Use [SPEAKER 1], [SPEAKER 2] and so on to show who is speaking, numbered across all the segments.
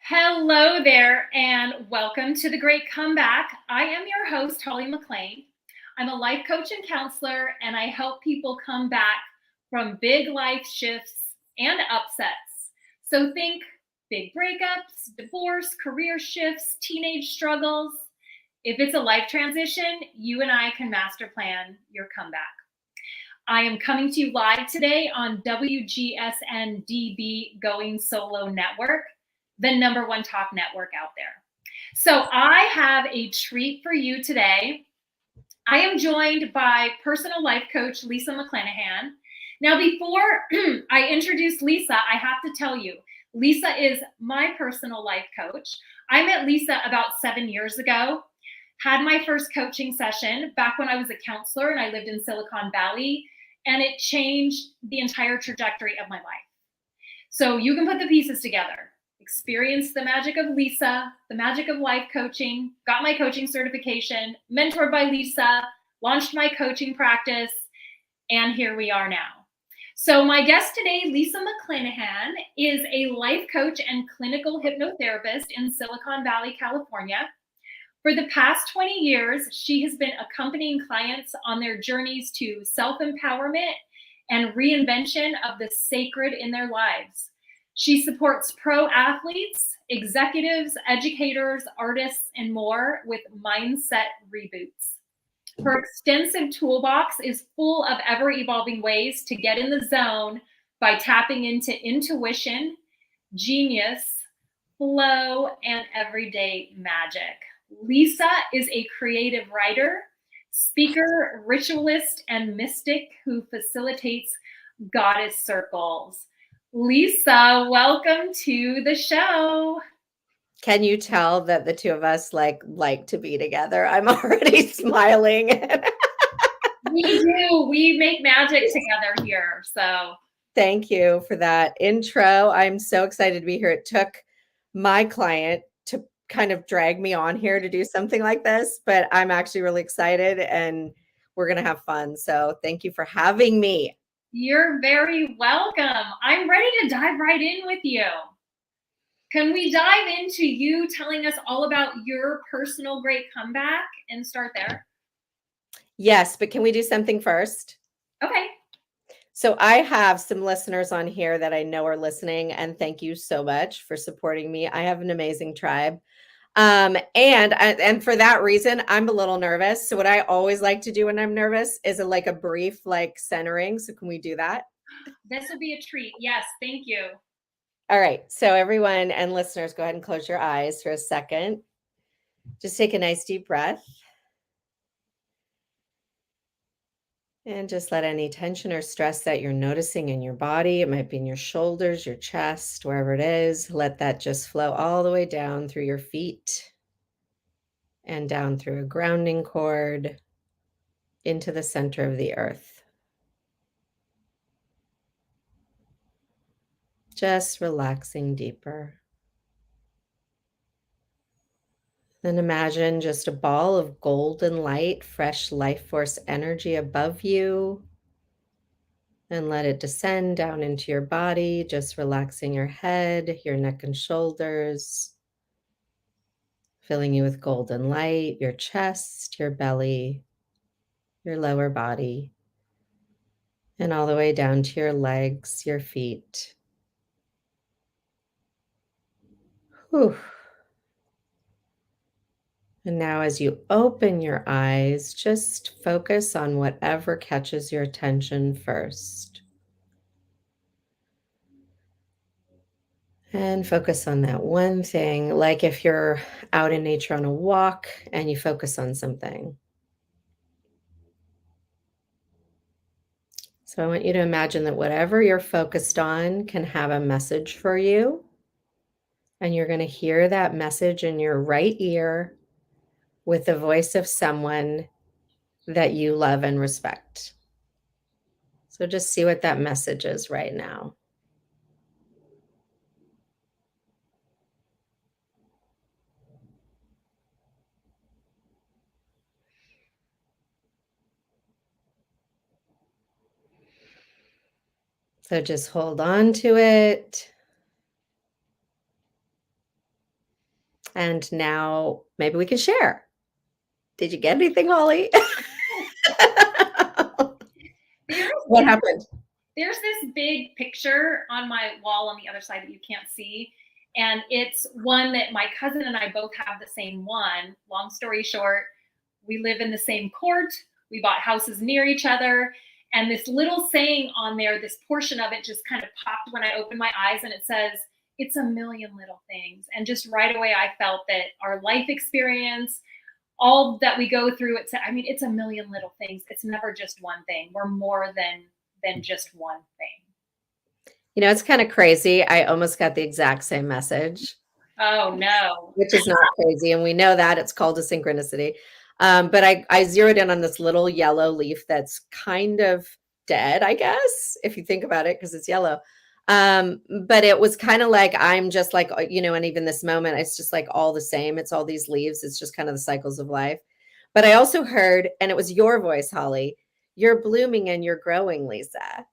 [SPEAKER 1] Hello there, and welcome to The Great Comeback. I am your host, Holly McClain. I'm a life coach and counselor, and I help people come back from big life shifts and upsets. So think big breakups, divorce, career shifts, teenage struggles. If it's a life transition, you and I can master plan your comeback. I am coming to you live today on WGSN-DB Going Solo Network, the #1 talk network out there. So I have a treat for you today. I am joined by personal life coach Lisa McClenahan. Now, before I introduce Lisa, I have to tell you, Lisa is my personal life coach. I met Lisa about 7 years ago, had my first coaching session back when I was a counselor and I lived in Silicon Valley, and it changed the entire trajectory of my life. So you can put the pieces together. Experienced the magic of Lisa, the magic of life coaching, got my coaching certification, mentored by Lisa, launched my coaching practice, and here we are now. So my guest today, Lisa McClenahan, is a life coach and clinical hypnotherapist in Silicon Valley, California. For the past 20 years, she has been accompanying clients on their journeys to self-empowerment and reinvention of the sacred in their lives. She supports pro athletes, executives, educators, artists, and more with mindset reboots. Her extensive toolbox is full of ever-evolving ways to get in the zone by tapping into intuition, genius, flow, and everyday magic. Lisa is a creative writer, speaker, ritualist, and mystic who facilitates goddess circles. Lisa, welcome to the show.
[SPEAKER 2] Can you tell that the two of us like to be together? I'm already smiling.
[SPEAKER 1] We do. We make magic together here. So
[SPEAKER 2] Thank you for that intro. I'm so excited to be here. It took my client to kind of drag me on here to do something like this, but I'm actually really excited and we're going to have fun. So thank you for having me.
[SPEAKER 1] you're very welcome. I'm ready to dive right in with you. Can we dive into you telling us all about your personal great comeback and start there?
[SPEAKER 2] Yes, but can we do something first?
[SPEAKER 1] Okay.
[SPEAKER 2] So I have some listeners on here that I know are listening, and thank you so much for supporting me. I have an amazing tribe. And for that reason, I'm a little nervous. So what I always like to do when I'm nervous is a brief centering. So can we do that?
[SPEAKER 1] This will be a treat. Yes, thank you.
[SPEAKER 2] All right. So everyone and listeners, go ahead and close your eyes for a second. Just take a nice deep breath. And just let any tension or stress that you're noticing in your body, it might be in your shoulders, your chest, wherever it is, let that just flow all the way down through your feet and down through a grounding cord into the center of the earth. Just relaxing deeper. Then imagine just a ball of golden light, fresh life force energy above you. And let it descend down into your body, just relaxing your head, your neck and shoulders, filling you with golden light, your chest, your belly, your lower body, and all the way down to your legs, your feet. Whew. And now, as you open your eyes, just focus on whatever catches your attention first. And focus on that one thing, like if you're out in nature on a walk and you focus on something. So I want you to imagine that whatever you're focused on can have a message for you. And you're going to hear that message in your right ear with the voice of someone that you love and respect. So just see what that message is right now. So just hold on to it. And now maybe we can share. Did you get anything, Holly? What happened?
[SPEAKER 1] There's this big picture on my wall on the other side that you can't see. And it's one that my cousin and I both have the same one. Long story short, we live in the same court. We bought houses near each other. And this little saying on there, this portion of it just kind of popped when I opened my eyes, and it says, it's a million little things. And just right away, I felt that our life experience, all that we go through, it's a million little things. It's never just one thing. We're more than just one thing.
[SPEAKER 2] You know, it's kind of crazy. I almost got the exact same message.
[SPEAKER 1] Oh no.
[SPEAKER 2] Which is not crazy. And we know that it's called a synchronicity. But I zeroed in on this little yellow leaf that's kind of dead, I guess, if you think about it, because it's yellow. But it was kind of like, I'm just like, you know, and even this moment, it's just like all the same. It's all these leaves. It's just kind of the cycles of life. But I also heard, and it was your voice, Holly, you're blooming and you're growing, Lisa.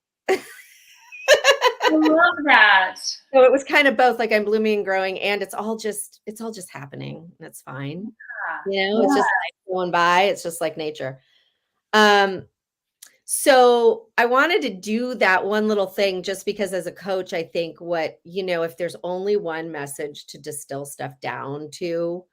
[SPEAKER 1] I love that.
[SPEAKER 2] So it was kind of both, like I'm blooming and growing, and it's all just happening. That's fine. You know, it's just like going by. It's just like nature. So I wanted to do that one little thing just because as a coach, I think what, you know, if there's only one message to distill stuff down to,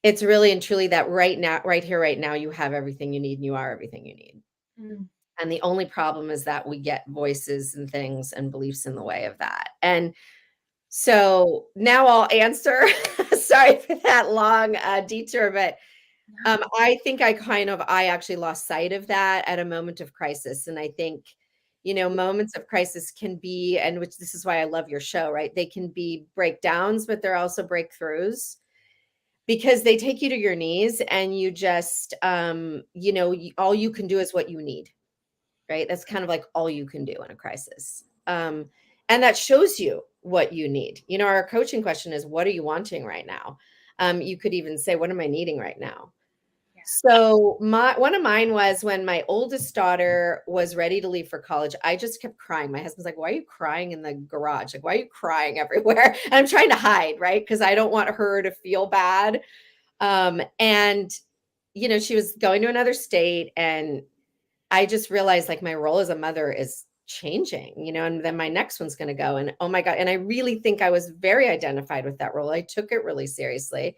[SPEAKER 2] it's really and truly that right now, right here, right now, you have everything you need and you are everything you need. Mm. And the only problem is that we get voices and things and beliefs in the way of that. And so now I'll answer. Sorry for that long detour, but I think I actually lost sight of that at a moment of crisis. And I think, you know, moments of crisis can be, and which this is why I love your show, right? They can be breakdowns, but they're also breakthroughs because they take you to your knees and you just, you know, all you can do is what you need, right? That's kind of like all you can do in a crisis. And that shows you what you need. You know, our coaching question is, what are you wanting right now? You could even say, what am I needing right now? So one of mine was when my oldest daughter was ready to leave for college, I just kept crying. My husband's like, why are you crying in the garage? Like, why are you crying everywhere? And I'm trying to hide, right? Because I don't want her to feel bad. And, you know, she was going to another state, and I just realized like my role as a mother is changing, you know, and then my next one's going to go. And oh my God. And I really think I was very identified with that role. I took it really seriously.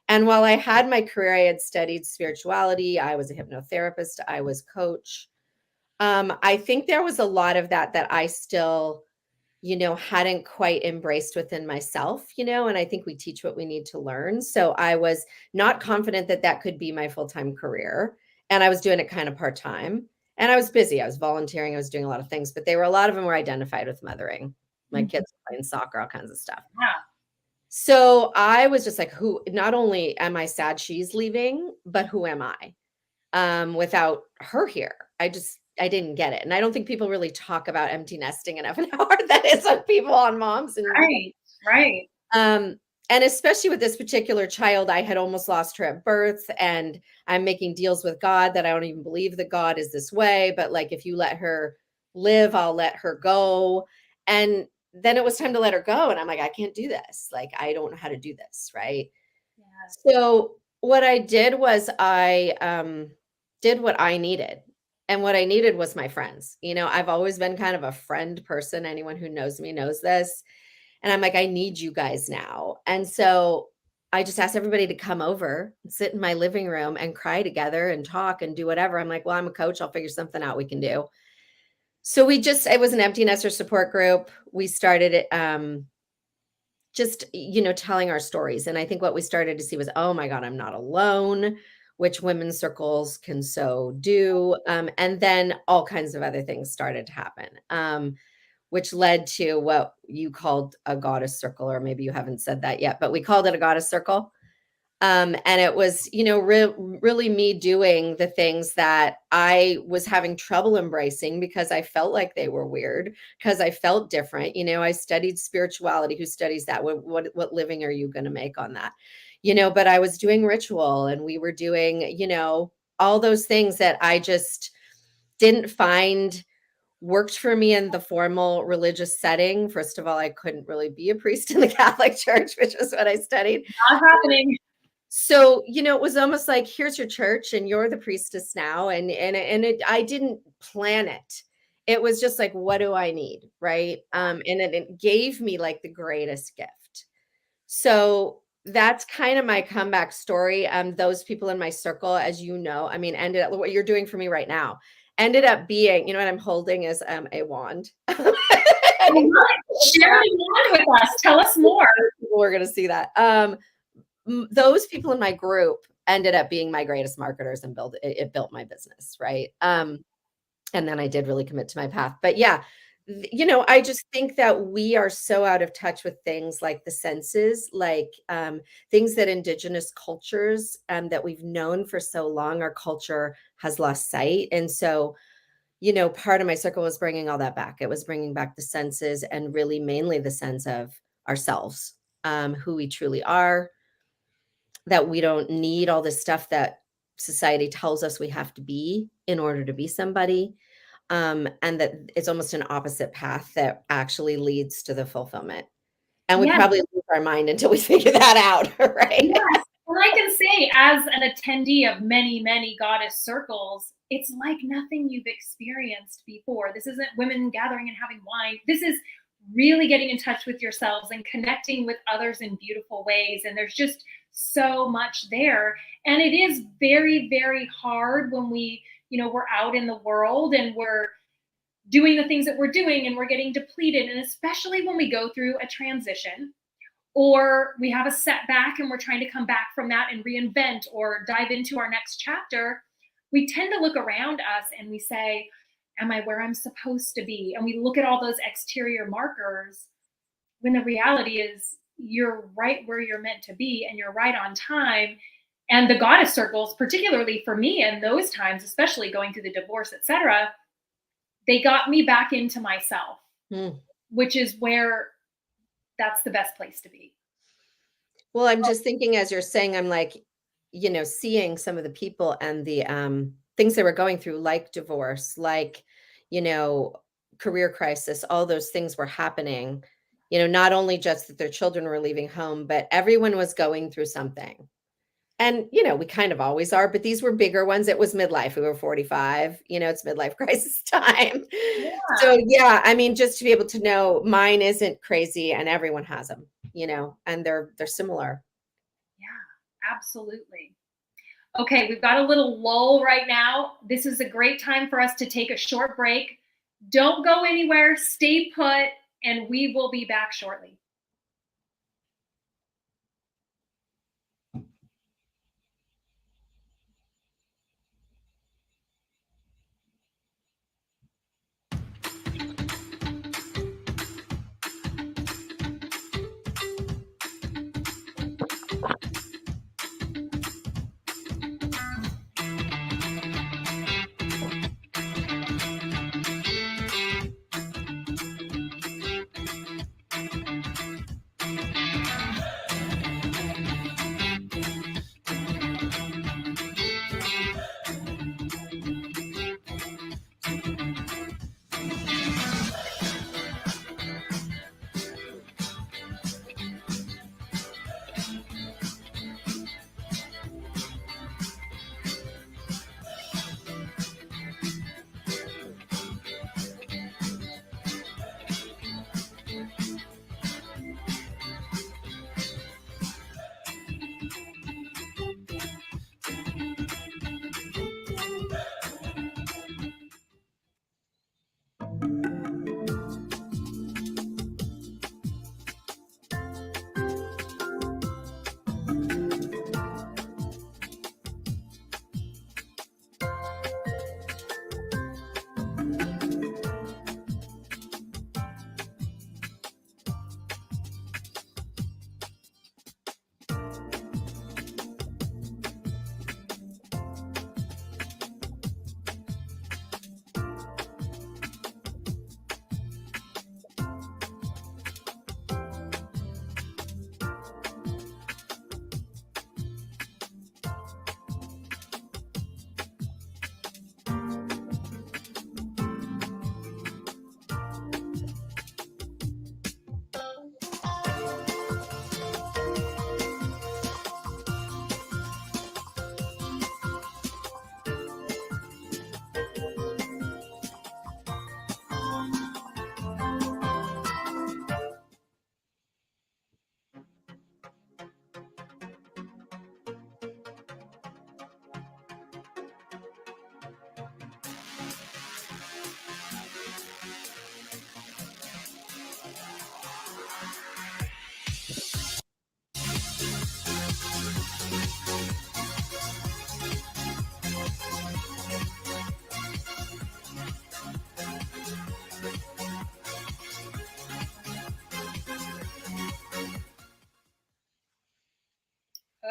[SPEAKER 2] And while I had my career, I had studied spirituality. I was a hypnotherapist. I was coach. I think there was a lot of that I still, you know, hadn't quite embraced within myself, you know, and I think we teach what we need to learn. So I was not confident that that could be my full-time career. And I was doing it kind of part-time. And I was busy. I was volunteering. I was doing a lot of things, but a lot of them were identified with mothering. My kids playing soccer, all kinds of stuff.
[SPEAKER 1] Yeah.
[SPEAKER 2] So I was just like, not only am I sad she's leaving, but who am I without her here? I didn't get it. And I don't think people really talk about empty nesting enough and how hard that is on people, on moms. And
[SPEAKER 1] right.
[SPEAKER 2] And especially with this particular child, I had almost lost her at birth, and I'm making deals with God that I don't even believe that God is this way. But like, if you let her live, I'll let her go. And then it was time to let her go. And I'm like, I can't do this. Like, I don't know how to do this. Right. Yeah. So what I did was I did what I needed. And what I needed was my friends. You know, I've always been kind of a friend person. Anyone who knows me knows this. And I'm like, I need you guys now. And so I just asked everybody to come over and sit in my living room and cry together and talk and do whatever. I'm like, well, I'm a coach. I'll figure something out we can do. So it was an empty nester support group. We started it, just, you know, telling our stories. And I think what we started to see was, oh my God, I'm not alone, which women's circles can so do. And then all kinds of other things started to happen, which led to what you called a goddess circle, or maybe you haven't said that yet, but we called it a goddess circle. And it was, you know, really me doing the things that I was having trouble embracing because I felt like they were weird, because I felt different. You know, I studied spirituality. Who studies that? What living are you going to make on that? You know, but I was doing ritual, and we were doing, you know, all those things that I just didn't find worked for me in the formal religious setting. First of all, I couldn't really be a priest in the Catholic Church, which was what I studied.
[SPEAKER 1] Not happening.
[SPEAKER 2] So, it was almost like, here's your church and you're the priestess now. I didn't plan it. It was just like, what do I need? Right. And it gave me like the greatest gift. So that's kind of my comeback story. Those people in my circle, as you know, I mean, ended up what you're doing for me right now, ended up being, what I'm holding is a wand.
[SPEAKER 1] Share the wand with us. Tell us more.
[SPEAKER 2] We're going to see that. Those people in my group ended up being my greatest marketers and it built my business. Right. And then I did really commit to my path. But yeah, I just think that we are so out of touch with things like the senses, like things that indigenous cultures that we've known for so long, our culture has lost sight. And so, part of my circle was bringing all that back. It was bringing back the senses and really mainly the sense of ourselves, who we truly are, that we don't need all this stuff that society tells us we have to be in order to be somebody. And that it's almost an opposite path that actually leads to the fulfillment. And we probably lose our mind until we figure that out, right?
[SPEAKER 1] Yes. Well, I can say, as an attendee of many, many goddess circles, it's like nothing you've experienced before. This isn't women gathering and having wine. This is really getting in touch with yourselves and connecting with others in beautiful ways. And there's just so much there. And it is very, very hard when we're out in the world and we're doing the things that we're doing and we're getting depleted. And especially when we go through a transition or we have a setback and we're trying to come back from that and reinvent or dive into our next chapter, we tend to look around us and we say, am I where I'm supposed to be? And we look at all those exterior markers when the reality is you're right where you're meant to be and you're right on time. And the goddess circles, particularly for me in those times, especially going through the divorce, etc., they got me back into myself, which is where that's the best place to be.
[SPEAKER 2] Well, I'm just thinking as you're saying, I'm like, seeing some of the people and the things they were going through, like divorce, like, career crisis, all those things were happening, not only just that their children were leaving home, but everyone was going through something. And, we kind of always are, but these were bigger ones. It was midlife. We were 45, it's midlife crisis time. Yeah. So yeah, I mean, just to be able to know mine isn't crazy and everyone has them, and they're similar.
[SPEAKER 1] Yeah, absolutely. Okay. We've got a little lull right now. This is a great time for us to take a short break. Don't go anywhere, stay put, and we will be back shortly.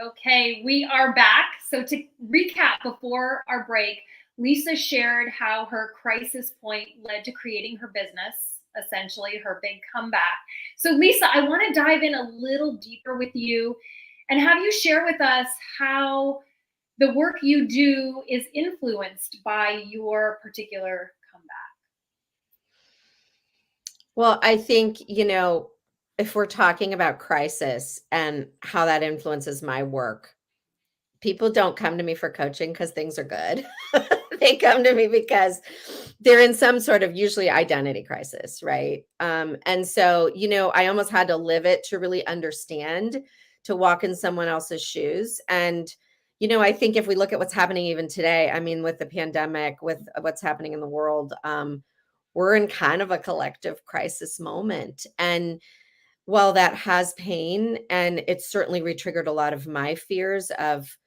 [SPEAKER 1] Okay, we are back. So to recap before our break, Lisa shared how her crisis point led to creating her business, essentially her big comeback. So Lisa, I want to dive in a little deeper with you and have you share with us how the work you do is influenced by your particular comeback.
[SPEAKER 2] Well, I think, if we're talking about crisis and how that influences my work, people don't come to me for coaching because things are good. They come to me because they're in some sort of usually identity crisis, right? And so, I almost had to live it to really understand, to walk in someone else's shoes. And, I think if we look at what's happening even today, I mean, with the pandemic, with what's happening in the world, we're in kind of a collective crisis moment. And while that has pain, and it's certainly retriggered a lot of my fears of,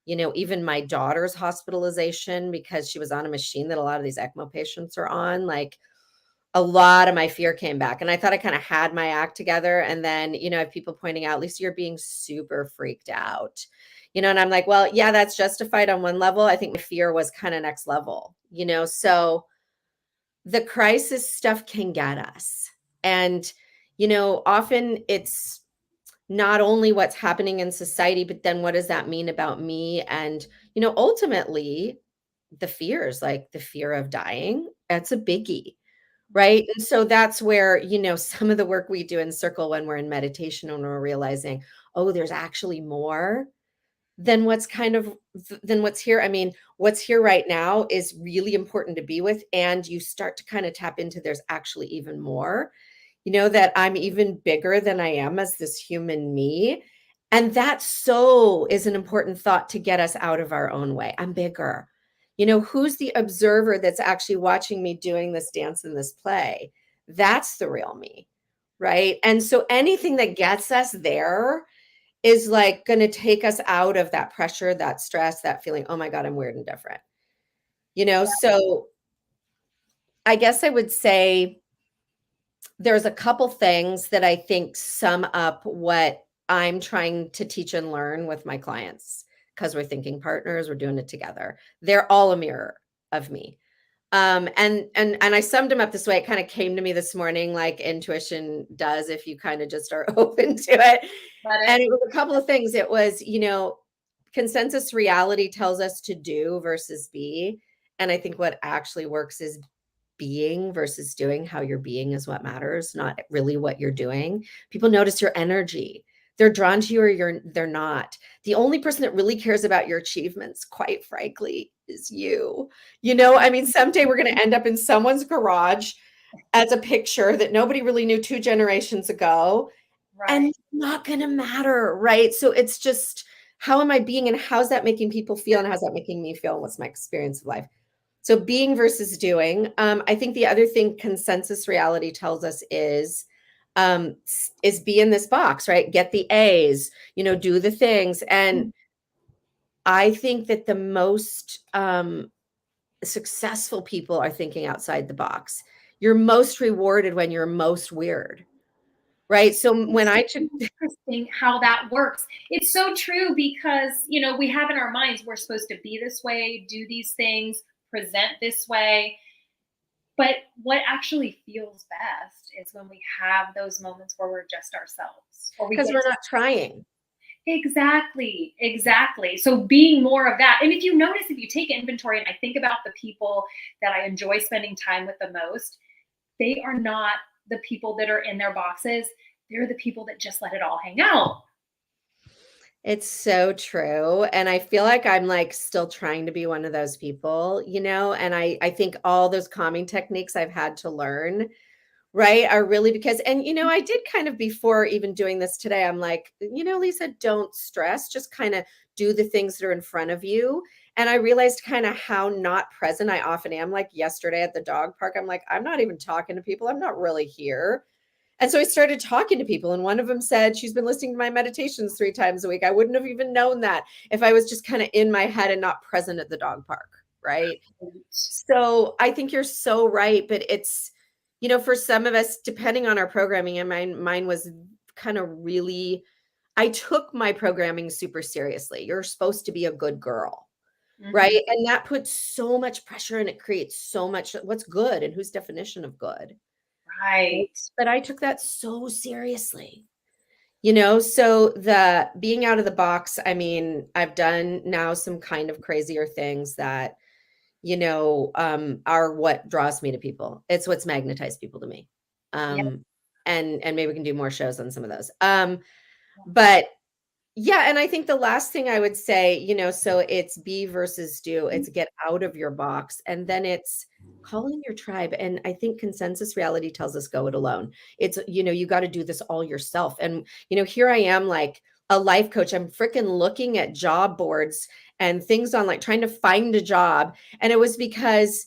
[SPEAKER 2] even my daughter's hospitalization because she was on a machine that a lot of these ECMO patients are on, like a lot of my fear came back. And I thought I kind of had my act together. And then, I have people pointing out, Lisa, you're being super freaked out. And I'm like, well, yeah, that's justified on one level. I think my fear was kind of next level, so the crisis stuff can get us. And, often it's not only what's happening in society, but then what does that mean about me? And, ultimately, the fears, like the fear of dying, that's a biggie. Right. And so that's where, some of the work we do in Circle when we're in meditation and we're realizing, oh, there's actually more than than what's here. I mean, what's here right now is really important to be with. And you start to kind of tap into there's actually even more, that I'm even bigger than I am as this human me. And that so is an important thought to get us out of our own way. I'm bigger. Who's the observer that's actually watching me doing this dance in this play? That's the real me. Right. And so anything that gets us there is like going to take us out of that pressure, that stress, that feeling, oh my God, I'm weird and different. So I guess I would say there's a couple things that I think sum up what I'm trying to teach and learn with my clients because we're thinking partners, we're doing it together. They're all a mirror of me. And I summed them up this way. It kind of came to me this morning, like intuition does, if you kind of just are open to it. And it was a couple of things. It was, consensus reality tells us to do versus be. And I think what actually works is being versus doing. How you're being is what matters, not really what you're doing. People notice your energy. They're drawn to you or they're not. The only person that really cares about your achievements, quite frankly, is you. I mean, someday we're going to end up in someone's garage as a picture that nobody really knew 2 generations ago.
[SPEAKER 1] Right.
[SPEAKER 2] And it's not going to matter, right? So it's just, how am I being and how's that making people feel and how's that making me feel and what's my experience of life? So being versus doing. I think the other thing consensus reality tells us is be in this box, right? Get the A's, do the things. And I think that the most successful people are thinking outside the box. You're most rewarded when you're most weird. Right. So when I took
[SPEAKER 1] interesting how that works. It's so true because, we have in our minds, we're supposed to be this way, do these things, present this way. But what actually feels best is when we have those moments where we're just ourselves.
[SPEAKER 2] Because we're not trying.
[SPEAKER 1] Exactly. So being more of that. And if you notice, if you take inventory, and I think about the people that I enjoy spending time with the most, they are not the people that are in their boxes. They're the people that just let it all hang out.
[SPEAKER 2] It's so true. And I feel like I'm like still trying to be one of those people, and I think all those calming techniques I've had to learn, right, are really because, and, I did kind of before even doing this today, I'm like, Lisa, don't stress, just kind of do the things that are in front of you. And I realized kind of how not present I often am. Like yesterday at the dog park, I'm like, I'm not even talking to people. I'm not really here. And so I started talking to people, and one of them said she's been listening to my meditations 3 times a week. I wouldn't have even known that if I was just kind of in my head and not present at the dog park, right? So I think you're so right, but it's, for some of us, depending on our programming, and mine was kind of really, I took my programming super seriously. You're supposed to be a good girl,
[SPEAKER 1] Mhm.
[SPEAKER 2] right? And that puts so much pressure and it creates so much what's good and whose definition of good.
[SPEAKER 1] Right.
[SPEAKER 2] But I took that so seriously. So the being out of the box, I mean, I've done now some kind of crazier things that, are what draws me to people. It's what's magnetized people to me.
[SPEAKER 1] Yeah.
[SPEAKER 2] And maybe we can do more shows on some of those. But yeah, and I think the last thing I would say, so it's be versus do. It's get out of your box, and then it's call in your tribe. And I think consensus reality tells us go it alone. It's, you got to do this all yourself. And, here I am like a life coach. I'm freaking looking at job boards and things on like trying to find a job. And it was because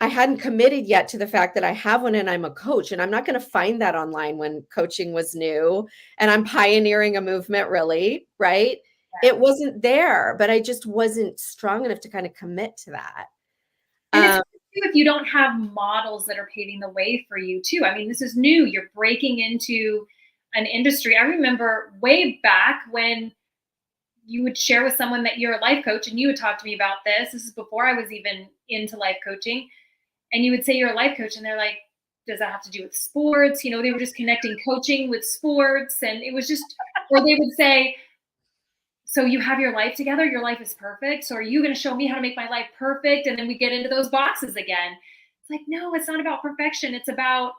[SPEAKER 2] I hadn't committed yet to the fact that I have one and I'm a coach, and I'm not going to find that online when coaching was new and I'm pioneering a movement, really, right? It wasn't there, but I just wasn't strong enough to kind of commit to that.
[SPEAKER 1] And it's if you don't have models that are paving the way for you too. I mean, this is new. You're breaking into an industry. I remember way back when you would share with someone that you're a life coach, and you would talk to me about this. This is before I was even into life coaching. And you would say you're a life coach, and they're like, does that have to do with sports? They were just connecting coaching with sports. And it was just, or they would say, so you have your life together, your life is perfect. So are you going to show me how to make my life perfect? And then we get into those boxes again. It's like, no, it's not about perfection. It's about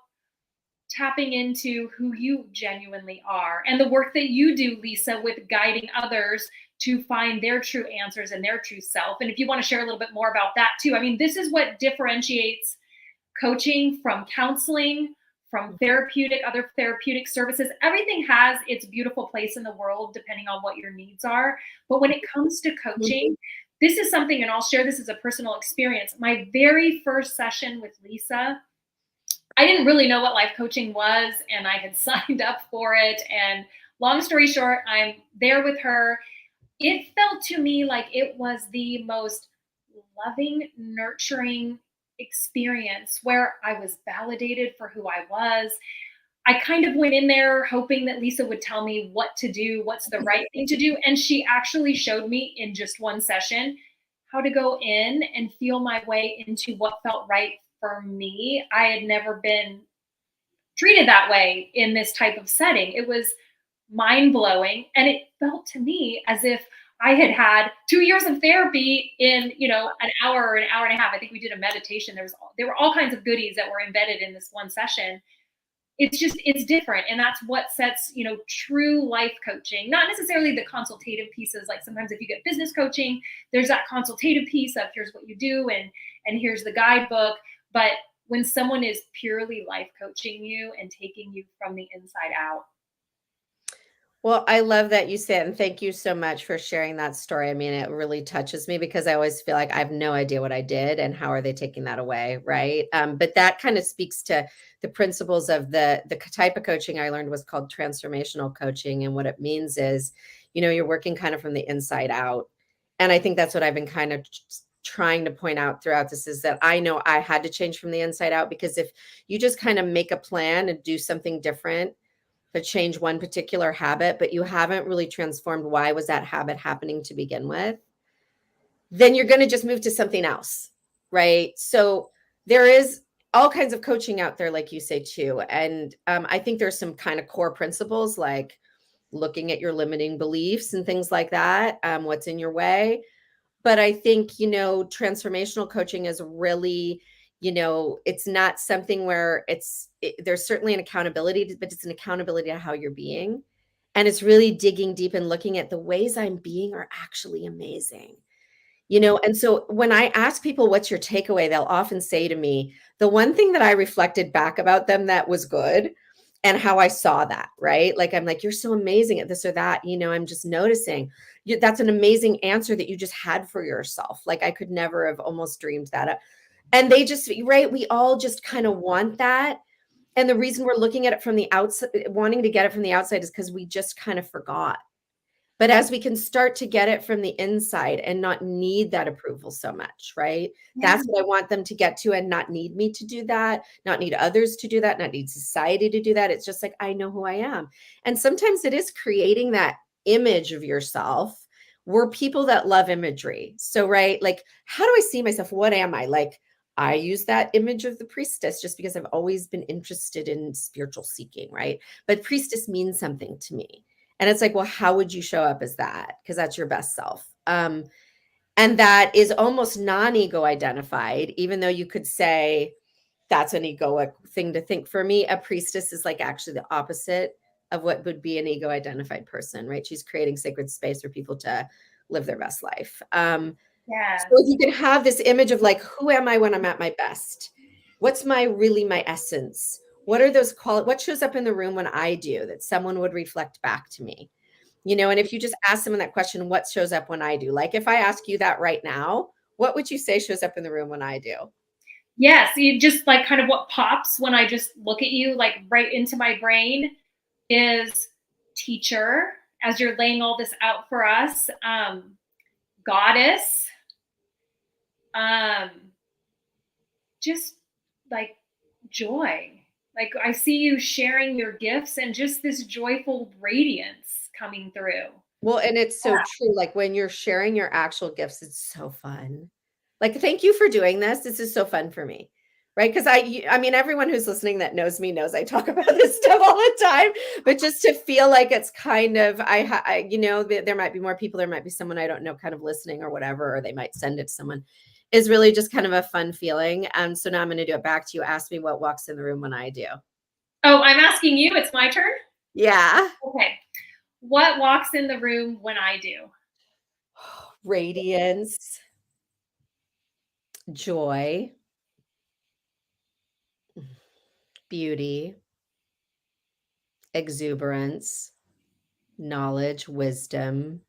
[SPEAKER 1] tapping into who you genuinely are and the work that you do, Lisa, with guiding others to find their true answers and their true self. And if you want to share a little bit more about that too, I mean, this is what differentiates coaching from counseling, from other therapeutic services. Everything has its beautiful place in the world, depending on what your needs are. But when it comes to coaching, this is something, and I'll share this as a personal experience. My very first session with Lisa, I didn't really know what life coaching was, and I had signed up for it. And long story short, I'm there with her. It felt to me like it was the most loving, nurturing experience where I was validated for who I was. I kind of went in there hoping that Lisa would tell me what to do, what's the right thing to do. And she actually showed me in just one session how to go in and feel my way into what felt right for me. I had never been treated that way in this type of setting. It was mind blowing. And it felt to me as if I had had 2 years of therapy in, an hour or an hour and a half. I think we did a meditation. There were all kinds of goodies that were embedded in this one session. It's different. And that's what sets, true life coaching, not necessarily the consultative pieces. Like sometimes if you get business coaching, there's that consultative piece of here's what you do and here's the guidebook. But when someone is purely life coaching you and taking you from the inside out.
[SPEAKER 2] Well, I love that you said, and thank you so much for sharing that story. I mean, it really touches me because I always feel like I have no idea what I did and how are they taking that away, right? But that kind of speaks to the principles of the type of coaching I learned was called transformational coaching. And what it means is, you're working kind of from the inside out. And I think that's what I've been kind of trying to point out throughout this is that I know I had to change from the inside out, because if you just kind of make a plan and do something different, to change one particular habit, but you haven't really transformed why was that habit happening to begin with, then you're going to just move to something else, right? So there is all kinds of coaching out there, like you say too. And I think there's some kind of core principles like looking at your limiting beliefs and things like that, what's in your way. But I think, transformational coaching is really, it's not something where there's certainly an accountability, but it's an accountability to how you're being. And it's really digging deep and looking at the ways I'm being are actually amazing. And so when I ask people, what's your takeaway? They'll often say to me, the one thing that I reflected back about them that was good and how I saw that, right? Like, I'm like, you're so amazing at this or that. I'm just noticing that's an amazing answer that you just had for yourself. Like I could never have almost dreamed that up. And they just, right. We all just kind of want that. And the reason we're looking at it from the outside, wanting to get it from the outside is because we just kind of forgot. But as we can start to get it from the inside and not need that approval so much, right?
[SPEAKER 1] Yeah.
[SPEAKER 2] That's what I want them to get to, and not need me to do that, not need others to do that, not need society to do that. It's just like, I know who I am. And sometimes it is creating that image of yourself, we're people that love imagery. So, right, like, how do I see myself? What am I? Like, I use that image of the priestess just because I've always been interested in spiritual seeking, right? But priestess means something to me. And it's like, well, how would you show up as that? Because that's your best self. And that is almost non-ego identified, even though you could say that's an egoic thing to think. For me, a priestess is like actually the opposite of what would be an ego identified person, right? She's creating sacred space for people to live their best life.
[SPEAKER 1] Yes.
[SPEAKER 2] So you can have this image of like, who am I when I'm at my best? What's my essence? What are those what shows up in the room when I do that someone would reflect back to me? And if you just ask someone that question, what shows up when I do? Like if I ask you that right now, what would you say shows up in the room when I do?
[SPEAKER 1] Yes, you just like kind of what pops when I just look at you, like right into my brain is teacher, as you're laying all this out for us, goddess, um, just like joy. Like I see you sharing your gifts and just this joyful radiance coming through.
[SPEAKER 2] Well, and it's so true. Like when you're sharing your actual gifts, it's so fun. Like, thank you for doing this. This is so fun for me. Right. Because I mean, everyone who's listening that knows me knows I talk about this stuff all the time. But just to feel like it's kind of, there might be more people, there might be someone I don't know kind of listening or whatever, or they might send it to someone, is really just kind of a fun feeling. So now I'm going to do it back to you. Ask me what walks in the room when I do.
[SPEAKER 1] Oh, I'm asking you. It's my turn.
[SPEAKER 2] Yeah.
[SPEAKER 1] Okay. What walks in the room when I do?
[SPEAKER 2] Radiance, joy, beauty, exuberance, knowledge, wisdom,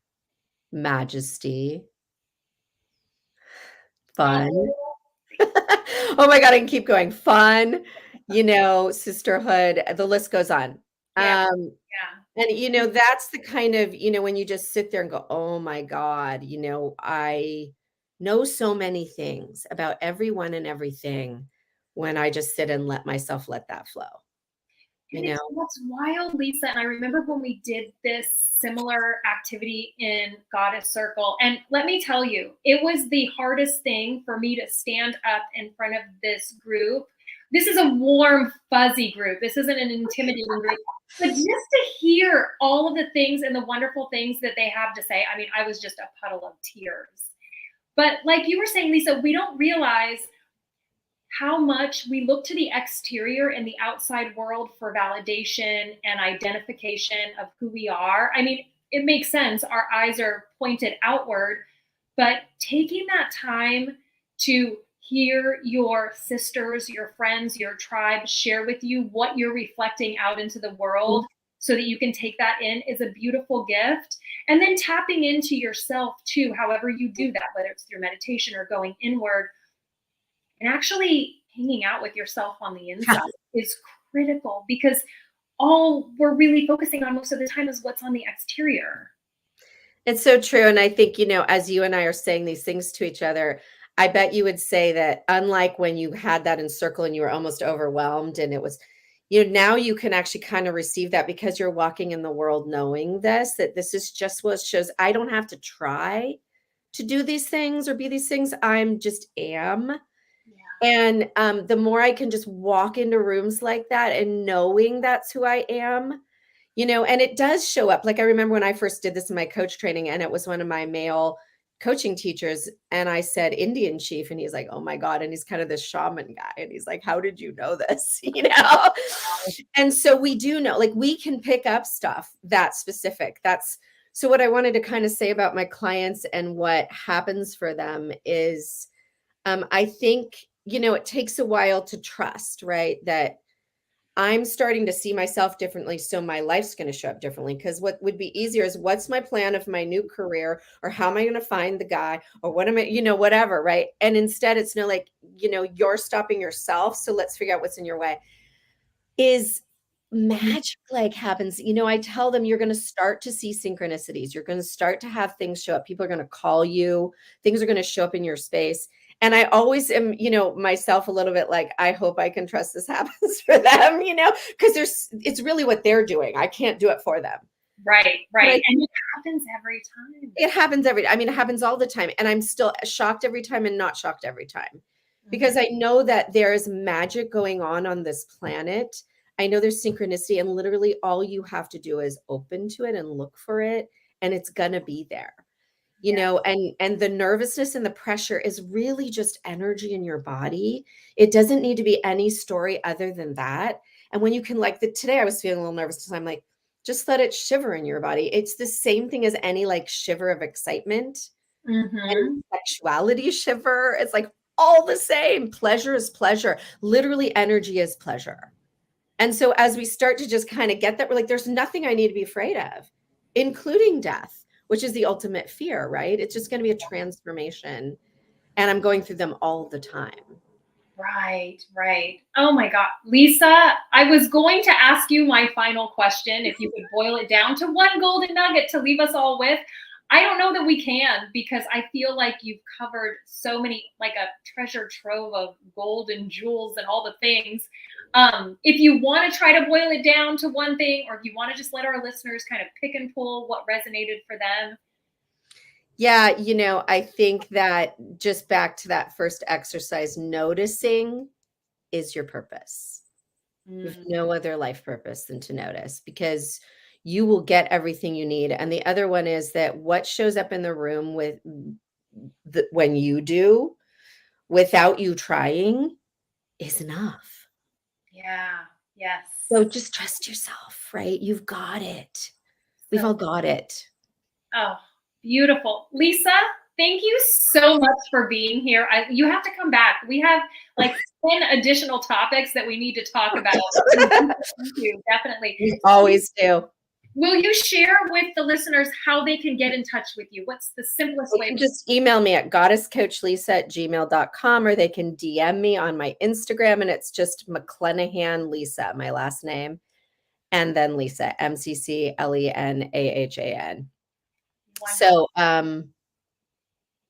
[SPEAKER 2] majesty, fun. Oh my God, I can keep going. Fun, sisterhood, the list goes on.
[SPEAKER 1] Yeah.
[SPEAKER 2] And that's the kind of, when you just sit there and go, oh my God, I know so many things about everyone and everything when I just sit and let myself let that flow.
[SPEAKER 1] And it's what's wild, Lisa. And I remember when we did this similar activity in Goddess Circle. And let me tell you, it was the hardest thing for me to stand up in front of this group. This is a warm, fuzzy group. This isn't an intimidating group. But just to hear all of the things and the wonderful things that they have to say, I mean, I was just a puddle of tears. But like you were saying, Lisa, we don't realize how much we look to the exterior and the outside world for validation and identification of who we are. I mean, it makes sense. Our eyes are pointed outward, but taking that time to hear your sisters, your friends, your tribe share with you what you're reflecting out into the world so that you can take that in is a beautiful gift. And then tapping into yourself too, however you do that, whether it's through meditation or going inward, and actually hanging out with yourself on the inside is critical, because all we're really focusing on most of the time is what's on the exterior.
[SPEAKER 2] It's so true. And I think, as you and I are saying these things to each other, I bet you would say that unlike when you had that in circle and you were almost overwhelmed and it was, now you can actually kind of receive that because you're walking in the world knowing that this is just what shows. I don't have to try to do these things or be these things. I'm just am. And the more I can just walk into rooms like that and knowing that's who I am, and it does show up. Like I remember when I first did this in my coach training and it was one of my male coaching teachers and I said Indian chief and he's like, oh my God. And he's kind of this shaman guy. And he's like, how did you know this? And so we do know, like we can pick up stuff that's specific. So what I wanted to kind of say about my clients and what happens for them is I think, it takes a while to trust, right? That I'm starting to see myself differently. So my life's going to show up differently. Because what would be easier is what's my plan of my new career, or how am I going to find the guy, or what am I, whatever, right? And instead it's you're stopping yourself. So let's figure out what's in your way. Is magic like happens. I tell them you're going to start to see synchronicities. You're going to start to have things show up. People are going to call you. Things are going to show up in your space. And I always am, myself a little bit like, I hope I can trust this happens for them, because it's really what they're doing. I can't do it for them.
[SPEAKER 1] Right.
[SPEAKER 2] But
[SPEAKER 1] Right. And it happens every time.
[SPEAKER 2] it happens it happens all the time. And I'm still shocked every time and not shocked every time.
[SPEAKER 1] Mhm.
[SPEAKER 2] Because I know that there is magic going on this planet. I know there's synchronicity, and literally all you have to do is open to it and look for it, and it's gonna be there. You
[SPEAKER 1] Yeah.
[SPEAKER 2] know, and the nervousness and the pressure is really just energy in your body. It doesn't need to be any story other than that. And when you can, like, today I was feeling a little nervous because I'm like, just let it shiver in your body. It's the same thing as any like shiver of excitement and
[SPEAKER 1] Mhm.
[SPEAKER 2] sexuality shiver. It's like all the same. Pleasure is pleasure. Literally, energy is pleasure. And so as we start to just kind of get that, we're like, there's nothing I need to be afraid of, including death, which is the ultimate fear, right? It's just going to be a transformation. And I'm going through them all the time.
[SPEAKER 1] Right, right. Oh my God. Lisa, I was going to ask you my final question. If you could boil it down to one golden nugget to leave us all with, I don't know that we can, because I feel like you've covered so many, like a treasure trove of gold and jewels and all the things. If you want to try to boil it down to one thing, or if you want to just let our listeners kind of pick and pull what resonated for them.
[SPEAKER 2] Yeah, I think that just back to that first exercise, noticing is your purpose. You have
[SPEAKER 1] Mm,
[SPEAKER 2] no other life purpose than to notice, because you will get everything you need. And the other one is that what shows up in the room when you do without you trying is enough.
[SPEAKER 1] yeah, yes.
[SPEAKER 2] So just trust yourself, right? You've got it. We've all
[SPEAKER 1] So
[SPEAKER 2] got it.
[SPEAKER 1] Oh, beautiful. Lisa, thank you so much for being here. You have to come back. We have like 10 additional topics that we need to talk about. Thank you, definitely.
[SPEAKER 2] We always do.
[SPEAKER 1] Will you share with the listeners how they can get in touch with you? What's the simplest
[SPEAKER 2] They
[SPEAKER 1] way?
[SPEAKER 2] can just email me at goddesscoachlisa@gmail.com, or they can DM me on my Instagram, and it's just McClenahan Lisa, my last name, and then Lisa, McClenahan.
[SPEAKER 1] Wonderful.
[SPEAKER 2] So,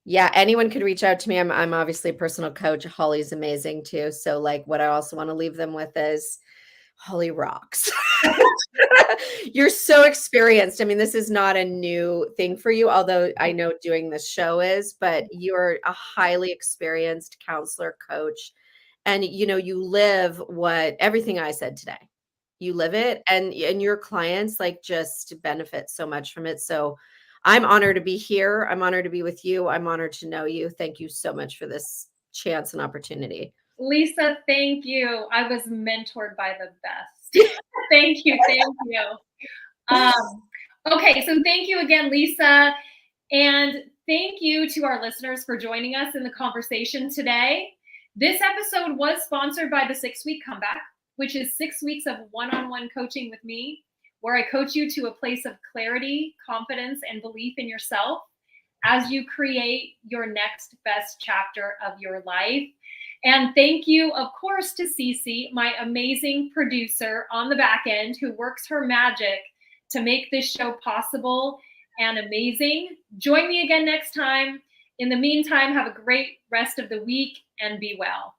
[SPEAKER 2] yeah, anyone could reach out to me. I'm obviously a personal coach. Holly's amazing too. So, like, what I also want to leave them with is Holly rocks. You're so experienced. I mean, this is not a new thing for you, although I know doing this show is, but you're a highly experienced counselor, coach, and you live everything I said today. You live it, and your clients like just benefit so much from it. So I'm honored to be here. I'm honored to be with you. I'm honored to know you. Thank you so much for this chance and opportunity.
[SPEAKER 1] Lisa, thank you. I was mentored by the best. Thank you. Thank you. Okay, so thank you again, Lisa. And thank you to our listeners for joining us in the conversation today. This episode was sponsored by the 6-Week Comeback, which is 6 weeks of one-on-one coaching with me, where I coach you to a place of clarity, confidence, and belief in yourself as you create your next best chapter of your life. And thank you, of course, to Cece, my amazing producer on the back end, who works her magic to make this show possible and amazing. Join me again next time. In the meantime, have a great rest of the week and be well.